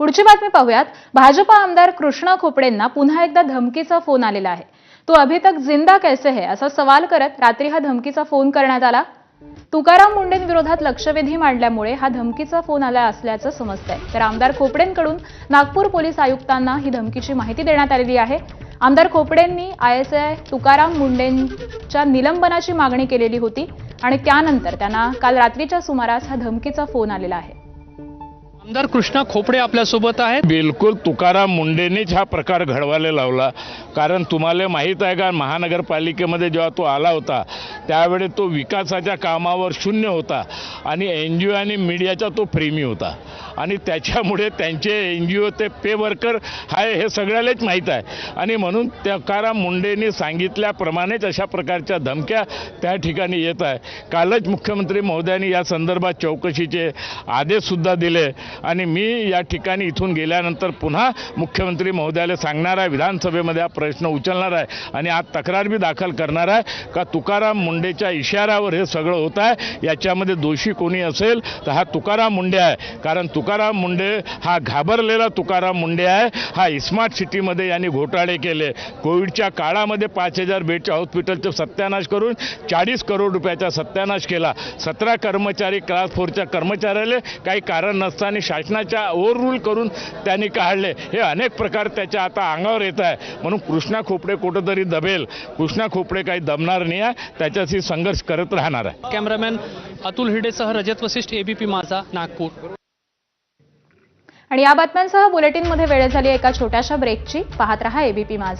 पुढची बातमी पाहूयात। भाजपा आमदार कृष्णा खोपडेंना पुन्हा एकदा धमकीचा फोन आलेला आहे। तो अभी तक जिंदा कैसे है असा सवाल करत रात्री हा धमकीचा फोन करण्यात आला। तुकाराम मुंडेंविरोधात लक्षवेधी मांडल्यामुळे हा धमकीचा फोन आला असल्याचं समजतंय। तर आमदार खोपडेंकडून नागपूर पोलीस आयुक्तांना ही धमकीची माहिती देण्यात आलेली आहे। आमदार खोपडेंनी आयएसआय तुकाराम मुंडेंच्या निलंबनाची मागणी केलेली होती आणि त्यानंतर त्यांना काल रात्रीच्या सुमारास हा धमकीचा फोन आलेला आहे। आमदार कृष्णा खोपडे आपल्यासोबत आहेत। बिलकुल तुकाराम मुंडेंनीच हा प्रकार घडवायला लावला। कारण तुम्हाला माहीत आहे का, महानगरपालिकेमध्ये जेव्हा तो आला होता त्यावेळी तो विकासाच्या कामावर शून्य होता आणि एनजीओ आणि मीडियाचा तो प्रेमी होता आणि त्याच्यामुळे त्यांचे एनजीओ ते पे वर्कर आहे हे सगळ्यालाच माहीत आहे आणि म्हणून तुकाराम मुंडेंनी सांगितल्याप्रमाणेच अशा प्रकारच्या धमक्या त्या ठिकाणी येत आहे। कालच मुख्यमंत्री महोदयांनी या संदर्भात चौकशीचे आदेश सुद्धा दिले आणि मी या ठिकाणी इथून गेल्यानंतर पुन्हा मुख्यमंत्री महोदयाला सांगणार आहे, विधानसभेमध्ये हा प्रश्न उचलणार आहे आणि आज तक्रार बी दाखल करणार आहे का तुकाराम मुंडेच्या इशाऱ्यावर हे सगळं होत आहे। याच्यामध्ये दोषी कोणी असेल तर हा तुकाराम मुंडे आहे। कारण तुकाराम मुंडे हा घाबरलेला तुकाराम मुंडे आहे। हा स्मार्ट सिटीमध्ये यांनी घोटाळे केले। कोविडच्या काळामध्ये 5000 बेडच्या हॉस्पिटलचं सत्यानाश करून 40 करोड रुपयाचा सत्यानाश केला। 17 कर्मचारी क्लास 4च्या कर्मचाऱ्याला काही कारण नसताना शासनाच्या ओव्हर रूल करून त्यांनी काढले। हे अनेक प्रकार त्याच्या आता अंगावर येत आहे। म्हणून कृष्णा खोपडे कुठेतरी दबेल। कृष्णा खोपडे काही दबणार नाही आहे, त्याच्याशी संघर्ष करत राहणार आहे। कॅमेरामॅन अतुल हिडेसह रजत वशिष्ठ, एबीपी माझा, नागपूर। आणि या बातम्यांसह बुलेटिनमध्ये वेळ झाली एका छोट्याशा ब्रेकची। पाहत रहा एबीपी माझा।